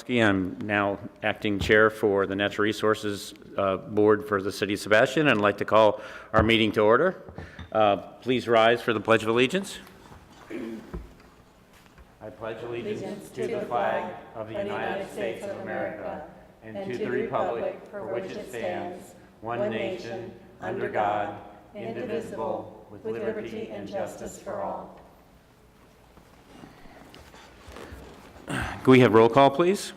I'm now acting chair for the Natural Resources Board for the City of Sebastian, and I'd like to call our meeting to order. Please rise for the Pledge of Allegiance. I pledge allegiance to the flag of the United States of America and to the republic for which it stands, one nation, under God, indivisible, with liberty and justice for all. Can we have roll call, please?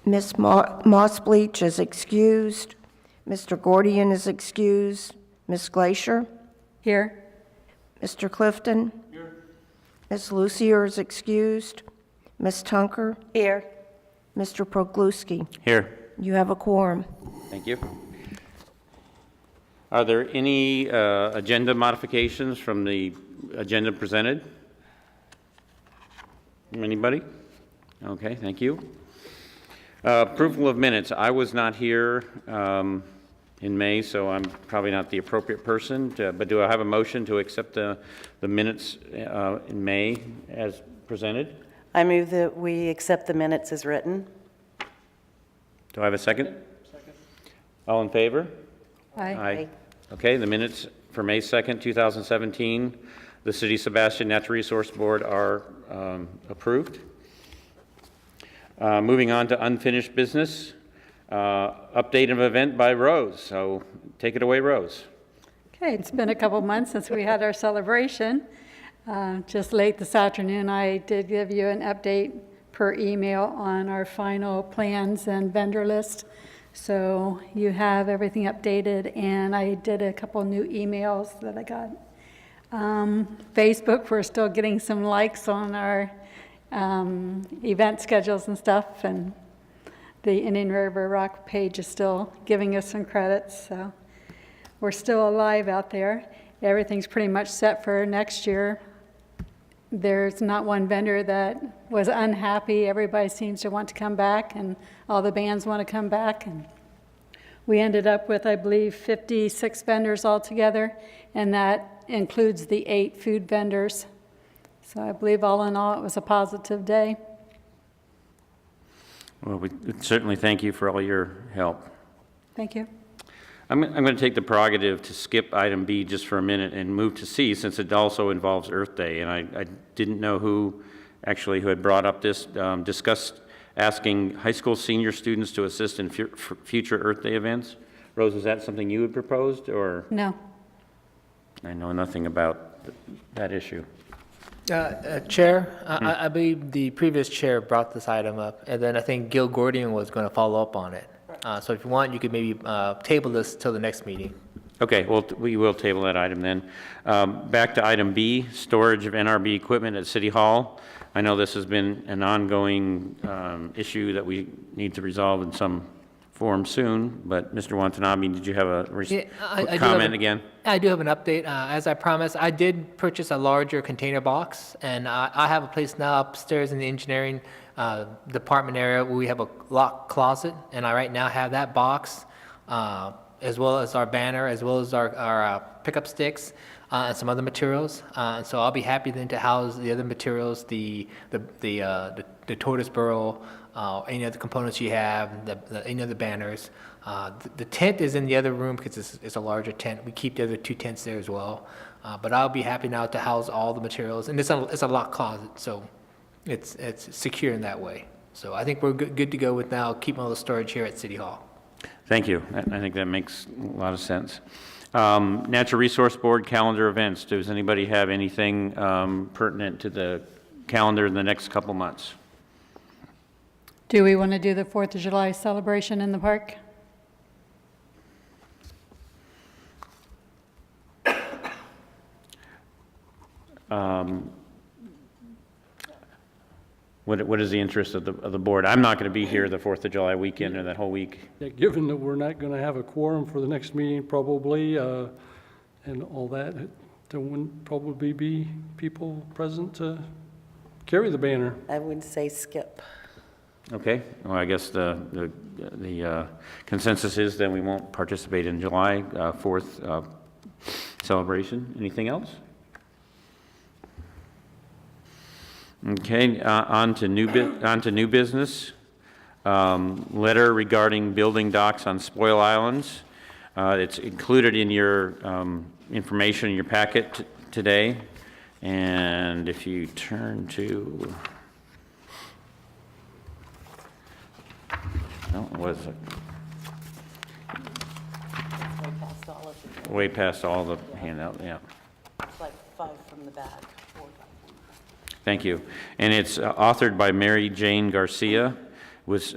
Ms. Moss-Bleach is excused. Mr. Gordian is excused. Ms. Glacier? Here. Mr. Clifton? Here. Ms. Lucier is excused. Ms. Tunker? Here. Mr. Progluski? Here. You have a quorum. Thank you. Are there any agenda modifications from the agenda presented? Anybody? Okay, thank you. Approval of minutes. I was not here in May, so I'm probably not the appropriate person, but do I have a motion to accept the minutes in May as presented? I move that we accept the minutes as written. Do I have a second? Second. All in favor? Aye. Aye. Okay, the minutes for May 2nd, 2017, the City of Sebastian Natural Resource Board are approved. Moving on to unfinished business, update of event by Rose. So take it away, Rose. Okay, it's been a couple months since we had our celebration. Just late this afternoon, I did give you an update per email on our final plans and vendor list. So you have everything updated, and I did a couple new emails that I got. Facebook, we're still getting some likes on our event schedules and stuff, and the Indian River Rock page is still giving us some credits, so we're still alive out there. Everything's pretty much set for next year. There's not one vendor that was unhappy. Everybody seems to want to come back, and all the bands want to come back, and we ended up with, I believe, 56 vendors altogether, and that includes the 8 food vendors. So I believe all in all, it was a positive day. Well, we certainly thank you for all your help. Thank you. I'm going to take the prerogative to skip item B just for a minute and move to C, since it also involves Earth Day. And I didn't know who had brought up this, discussed asking high school senior students to assist in future Earth Day events. Rose, is that something you had proposed, or? No. I know nothing about that issue. Chair, I believe the previous chair brought this item up, and then I think Gil Gordian was going to follow up on it. So if you want, you could maybe table this till the next meeting. Okay, well, we will table that item then. Back to item B, storage of NRB equipment at City Hall. I know this has been an ongoing issue that we need to resolve in some form soon, but Mr. Watanabe, did you have a comment again? I do have an update. As I promised, I did purchase a larger container box, and I have a place now upstairs in the engineering department area where we have a locked closet, and I right now have that box, as well as our banner, as well as our pickup sticks, and some other materials. And so I'll be happy then to house the other materials, the tortoise burrow, any other components you have, any other banners. The tent is in the other room because it's a larger tent. We keep the other 2 tents there as well. But I'll be happy now to house all the materials. And it's a locked closet, so it's secure in that way. So I think we're good to go with now keeping all the storage here at City Hall. Thank you. I think that makes a lot of sense. Natural Resource Board calendar events. Does anybody have anything pertinent to the calendar in the next couple months? Do we want to do the 4th of July celebration in the park? What is the interest of the board? I'm not going to be here the 4th of July weekend or that whole week. Yeah, given that we're not going to have a quorum for the next meeting probably, and all that, there wouldn't probably be people present to carry the banner. I would say skip. Okay, well, I guess the consensus is then we won't participate in July 4th celebration. Anything else? Okay, on to new business. Letter regarding building docks on spoil islands. It's included in your information in your packet today. And if you turn to, no, what is it? Way past all of it. Way past all the handout, yeah. It's like 5 from the back. 4. Thank you. And it's authored by Mary Jane Garcia, was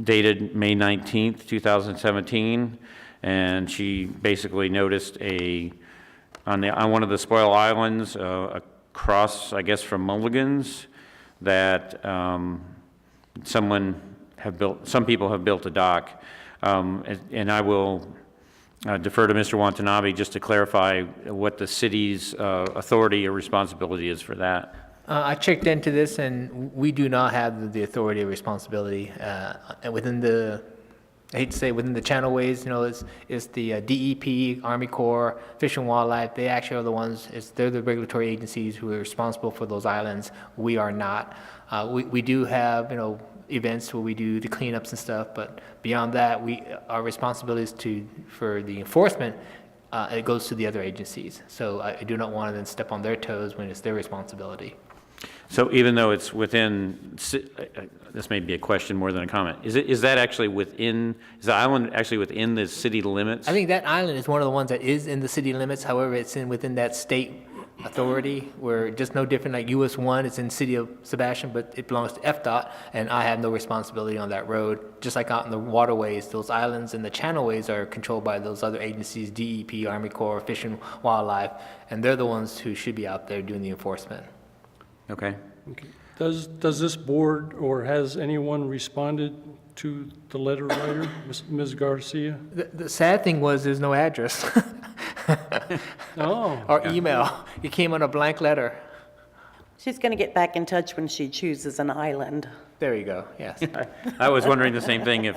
dated May 19th, 2017, and she basically noticed on one of the spoil islands across, I guess, from Mulligan's, that some people have built a dock, and I will defer to Mr. Watanabe just to clarify what the city's authority or responsibility is for that. I checked into this, and we do not have the authority or responsibility. And within the, I hate to say, within the channelways, it's the DEP, Army Corps, Fish and Wildlife. They actually are the ones. They're the regulatory agencies who are responsible for those islands. We are not. We do have events where we do the cleanups and stuff, but beyond that, our responsibility is for the enforcement. It goes to the other agencies. So I do not want to then step on their toes when it's their responsibility. So even though it's within, this may be a question more than a comment, is the island actually within the city limits? I think that island is one of the ones that is in the city limits. However, it's within that state authority, where just no different, like US 1, it's in city of Sebastian, but it belongs to FDOT, and I have no responsibility on that road. Just like out in the waterways, those islands and the channelways are controlled by those other agencies, DEP, Army Corps, Fish and Wildlife, and they're the ones who should be out there doing the enforcement. Okay. Okay. Does this board, or has anyone responded to the letter writer, Ms. Garcia? The sad thing was there's no address Oh, or email. It came on a blank letter. She's going to get back in touch when she chooses an island. There you go, yes. I was wondering the same thing, if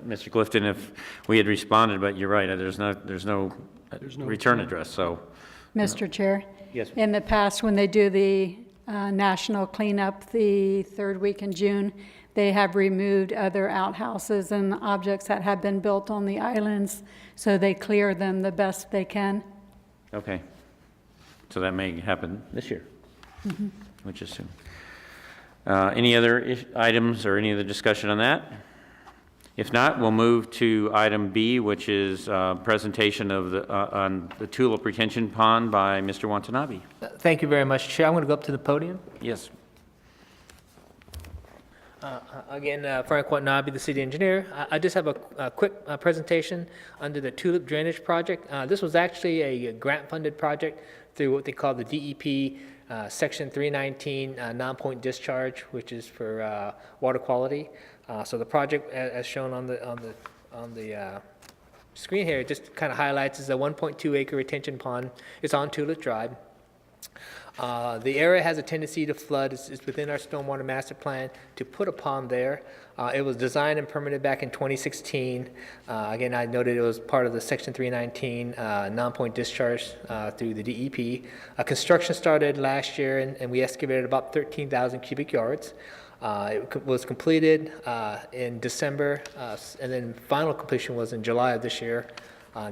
Mr. Clifton, if we had responded, but you're right, there's no return address, so. Mr. Chair? Yes. In the past, when they do the national cleanup the third week in June, they have removed other outhouses and objects that have been built on the islands, so they clear them the best they can. Okay. So that may happen this year, which is soon. Any other items or any other discussion on that? If not, we'll move to item B, which is presentation of on the tulip retention pond by Mr. Watanabe. Thank you very much, Chair. I'm going to go up to the podium. Yes. Again, Frank Watanabe, the city engineer. I just have a quick presentation under the tulip drainage project. This was actually a grant-funded project through what they call the DEP Section 319 non-point discharge, which is for water quality. So the project, as shown on the screen here, just kind of highlights is a 1.2 acre retention pond. It's on Tulip Drive. The area has a tendency to flood. It's within our stormwater master plan to put a pond there. It was designed and permitted back in 2016. Again, I noted it was part of the Section 319 non-point discharge through the DEP. Construction started last year, and we excavated about 13,000 cubic yards. It was completed in December, and then final completion was in July of this year.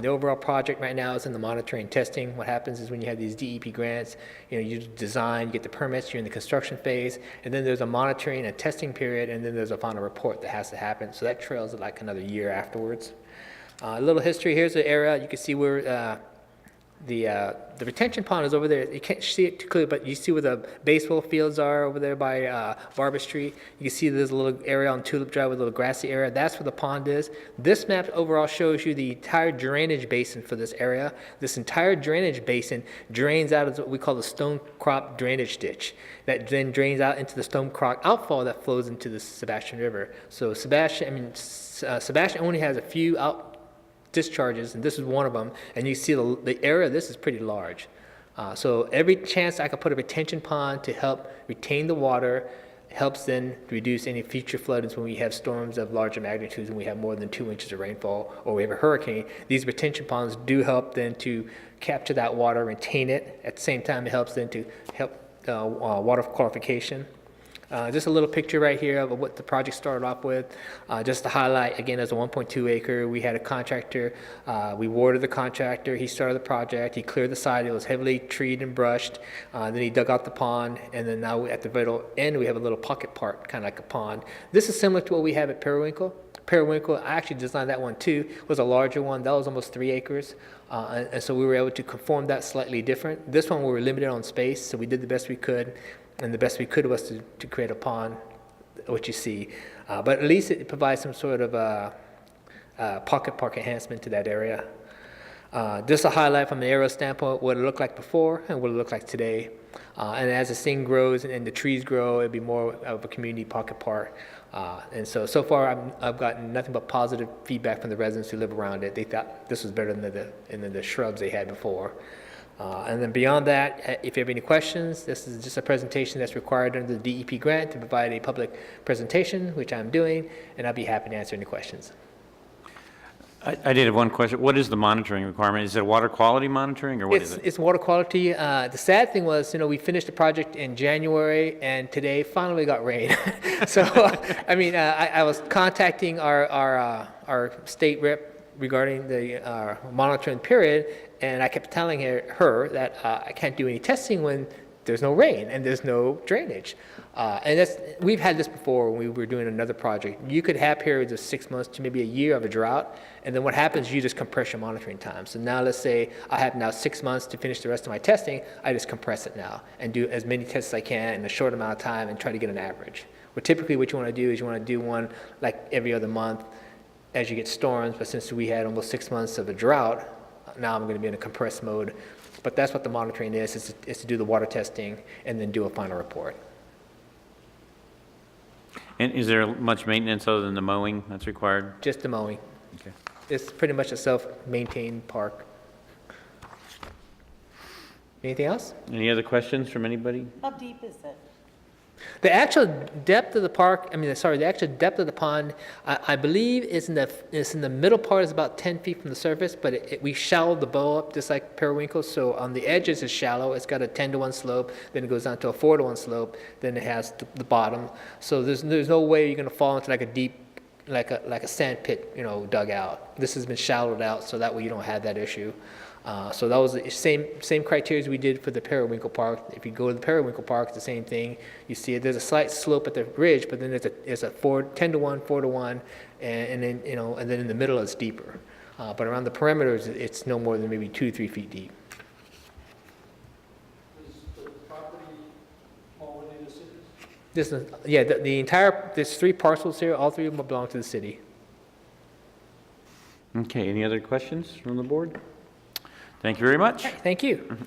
The overall project right now is in the monitoring and testing. What happens is when you have these DEP grants, you design, you get the permits, you're in the construction phase, and then there's a monitoring and testing period, and then there's a final report that has to happen. So that trails like another year afterwards. A little history. Here's the area. You can see where the retention pond is over there. You can't see it too clearly, but you see where the baseball fields are over there by Barber Street. You can see there's a little area on Tulip Drive with a little grassy area. That's where the pond is. This map overall shows you the entire drainage basin for this area. This entire drainage basin drains out of what we call the stone crop drainage ditch. That then drains out into the stone crop outfall that flows into the Sebastian River. So Sebastian only has a few discharges, and this is one of them, and you see the area of this is pretty large. So every chance I could put a retention pond to help retain the water helps then reduce any future floodings when we have storms of larger magnitudes and we have more than 2 inches of rainfall or we have a hurricane. These retention ponds do help then to capture that water, retain it. At the same time, it helps then to help water qualification. Just a little picture right here of what the project started off with. Just to highlight, again, as a 1.2 acre, we had a contractor. We awarded the contractor. He started the project. He cleared the site. It was heavily treed and brushed. Then he dug out the pond. And then now at the very end, we have a little pocket park, kind of like a pond. This is similar to what we have at Periwinkle. Periwinkle, I actually designed that one too. It was a larger one. That was almost 3 acres. And so we were able to conform that slightly different. This one, we were limited on space, so we did the best we could. And the best we could was to create a pond, what you see. But at least it provides some sort of pocket park enhancement to that area. Just a highlight from the aerial standpoint, what it looked like before and what it looked like today. And as this thing grows and the trees grow, it'll be more of a community pocket park. And so far, I've gotten nothing but positive feedback from the residents who live around it. They thought this was better than the shrubs they had before. And then beyond that, if you have any questions, this is just a presentation that's required under the DEP grant to provide a public presentation, which I'm doing, and I'll be happy to answer any questions. I did have one question. What is the monitoring requirement? Is it water quality monitoring, or what is it? It's water quality. The sad thing was, we finished the project in January, and today finally got rain. So, I mean, I was contacting our state rep regarding the monitoring period, and I kept telling her that I can't do any testing when there's no rain and there's no drainage. And we've had this before when we were doing another project. You could have periods of 6 months to maybe a year of a drought, and then what happens, you just compress your monitoring time. So now let's say I have now 6 months to finish the rest of my testing, I just compress it now and do as many tests as I can in a short amount of time and try to get an average. But typically what you want to do is you want to do one like every other month as you get storms, but since we had almost 6 months of a drought, now I'm going to be in a compressed mode. But that's what the monitoring is to do the water testing and then do a final report. And is there much maintenance other than the mowing that's required? Just the mowing. Okay. It's pretty much a self-maintained park. Anything else? Any other questions from anybody? How deep is it? The actual depth of the park, the actual depth of the pond, I believe is in the middle part is about 10 feet from the surface, but we shallowed the bow up just like Periwinkle. So on the edges it's shallow. It's got a 10-to-1 slope, then it goes down to a 4-to-1 slope, then it has the bottom. So there's no way you're going to fall into like a deep, like a sand pit, dug out. This has been shallowed out, so that way you don't have that issue. So that was the same criteria we did for the Periwinkle Park. If you go to the Periwinkle Park, it's the same thing. You see it, there's a slight slope at the ridge, but then there's a 10-to-1, 4-to-1, and then and then in the middle it's deeper. But around the perimeters, it's no more than maybe 2 to 3 feet deep. Is the property already the city's? This is, yeah, the entire, there's 3 parcels here. All 3 of them belong to the city. Okay, any other questions from the board? Thank you very much. Thank you.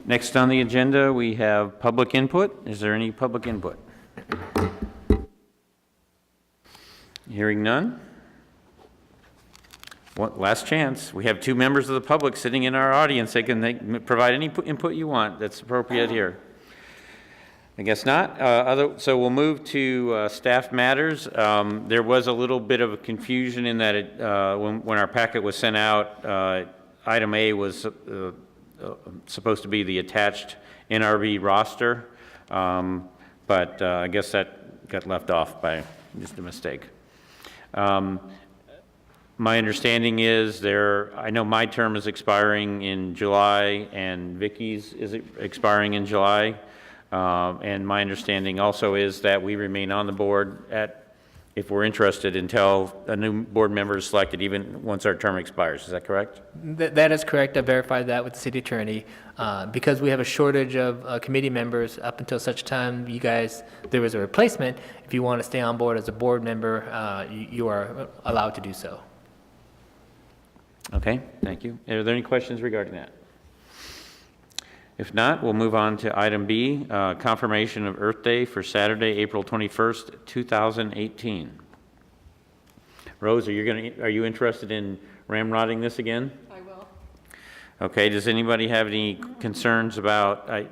Next on the agenda, we have public input. Is there any public input? Hearing none. Last chance. We have 2 members of the public sitting in our audience. They can provide any input you want that's appropriate here. I guess not. So we'll move to staff matters. There was a little bit of a confusion in that when our packet was sent out, item A was supposed to be the attached NRB roster, but I guess that got left off by just a mistake. My understanding is I know my term is expiring in July and Vicky's is expiring in July. And my understanding also is that we remain on the board if we're interested until a new board member is selected, even once our term expires. Is that correct? That is correct. I verified that with the city attorney. Because we have a shortage of committee members up until such time there is a replacement, if you want to stay on board as a board member, you are allowed to do so. Okay, thank you. Are there any questions regarding that? If not, we'll move on to item B, confirmation of Earth Day for Saturday, April 21st, 2018. Rose, are you interested in ramrodding this again? I will. Okay, does anybody have any concerns about, I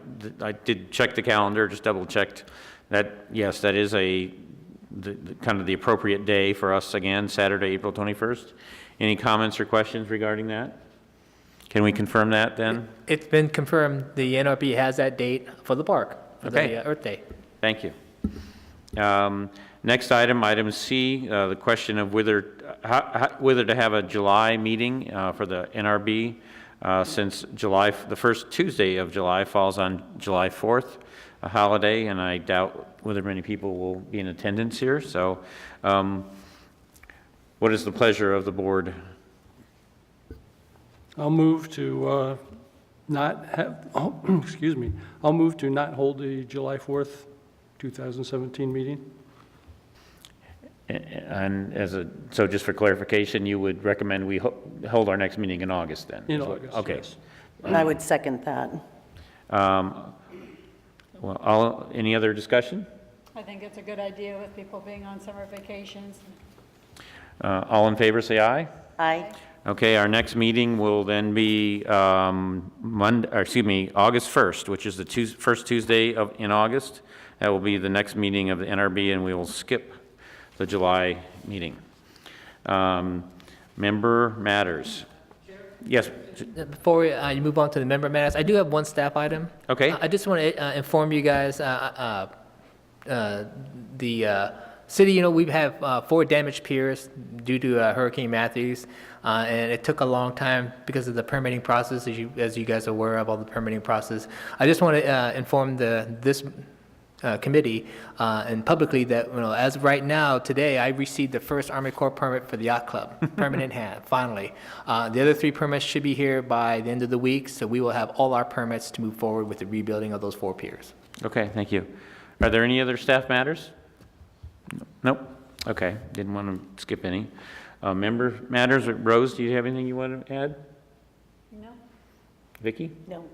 did check the calendar, just double checked that, yes, that is kind of the appropriate day for us again, Saturday, April 21st. Any comments or questions regarding that? Can we confirm that then? It's been confirmed, the NRB has that date for the park, for Okay. the Earth Day. Thank you. Next item, item C, the question of whether to have a July meeting for the NRB, since the first Tuesday of July falls on July 4th, a holiday, and I doubt whether many people will be in attendance here. So what is the pleasure of the board? I'll move to not have, excuse me, I'll move to not hold the July 4th, 2017 meeting. And so just for clarification, you would recommend we hold our next meeting in August then? In August, Okay. yes. I would second that. Well, any other discussion? I think it's a good idea with people being on summer vacations. All in favor, say aye. Aye. Okay, our next meeting will then be August 1st, which is the first Tuesday in August. That will be the next meeting of the NRB, and we will skip the July meeting. Member matters. Yes, Before you move on to the member matters, I do have one staff item. Okay. I just want to inform you guys, the city, we have 4 damaged piers due to Hurricane Matthews, and it took a long time because of the permitting process, as you guys are aware of all the permitting process. I just want to inform this committee and publicly that, as of right now, today, I received the first Army Corps permit for the yacht club, permit in hand, finally. The other 3 permits should be here by the end of the week, so we will have all our permits to move forward with the rebuilding of those 4 piers. okay, thank you. Are there any other staff matters? Nope. Okay, didn't want to skip any. Member matters, Rose, do you have anything you want to add? No? Vicki? No.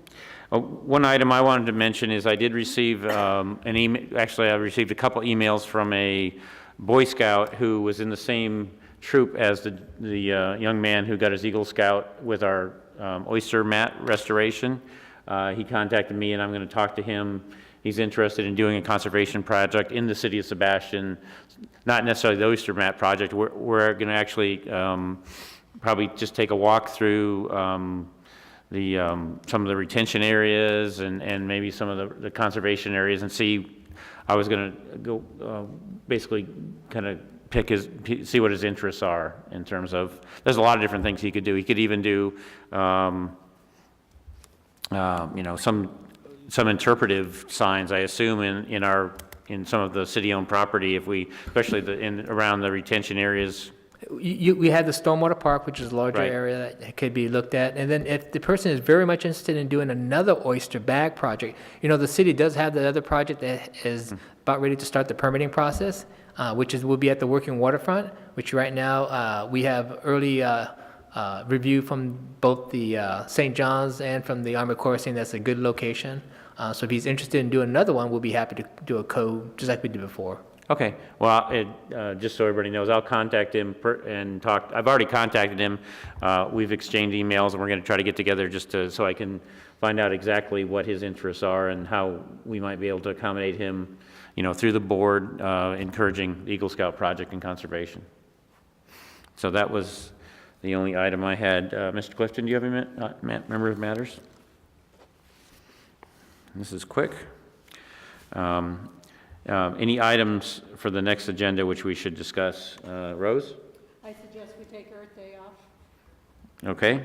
One item I wanted to mention is I did receive an email, actually I received a couple emails from a Boy Scout who was in the same troop as the young man who got his Eagle Scout with our oyster mat restoration. He contacted me and I'm going to talk to him. He's interested in doing a conservation project in the city of Sebastian, not necessarily the oyster mat project. We're going to actually probably just take a walk through some of the retention areas and maybe some of the conservation areas and see. I was going to go basically kind of see what his interests are in terms of, there's a lot of different things he could do. He could even do, some interpretive signs, I assume, in some of the city-owned property, especially around the retention areas. We have the Stormwater Park, which is a larger Right. area that could be looked at. And then if the person is very much interested in doing another oyster bag project, the city does have the other project that is about ready to start the permitting process, which will be at the working waterfront, which right now we have early review from both the St. John's and from the Army Corps saying that's a good location. So if he's interested in doing another one, we'll be happy to do a code just like we did before. Okay, well, just so everybody knows, I'll contact him and talk. I've already contacted him. We've exchanged emails, and we're going to try to get together so I can find out exactly what his interests are and how we might be able to accommodate him, through the board, encouraging the Eagle Scout project and conservation. So that was the only item I had. Mr. Clifton, do you have any member of matters? This is quick. Any items for the next agenda which we should discuss? Rose? I suggest we take Earth Day off. Okay.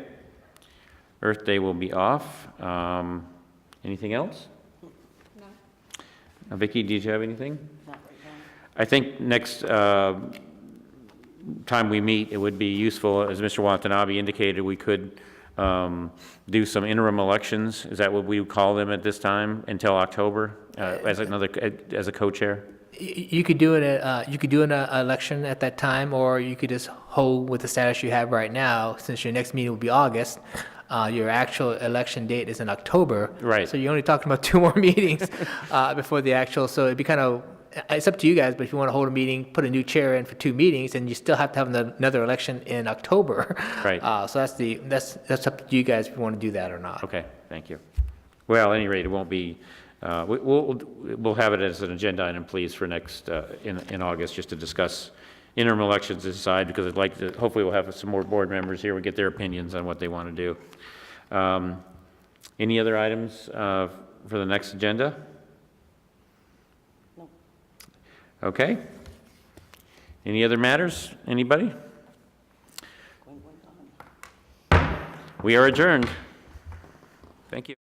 Earth Day will be off. Anything else? No? Vicki, did you have anything? Not right now. I think next time we meet, it would be useful, as Mr. Watanabe indicated, we could do some interim elections. Is that what we would call them at this time, until October, as a co-chair? You could do an election at that time, or you could just hold with the status you have right now. Since your next meeting will be August, your actual election date is in October. Right. So you're only talking about 2 more meetings before the actual. So it'd be kind of, it's up to you guys. But if you want to hold a meeting, put a new chair in for 2 meetings, and you still have to have another election in October. Right. So that's up to you guys if you want to do that or not. Okay, thank you. Well, at any rate, it won't be. We'll have it as an agenda item, please, for next in August, just to discuss interim elections to decide, because I'd like to. Hopefully, we'll have some more board members here. We get their opinions on what they want to do. Any other items for the next agenda? No. Okay. Any other matters? Anybody? We are adjourned. Thank you.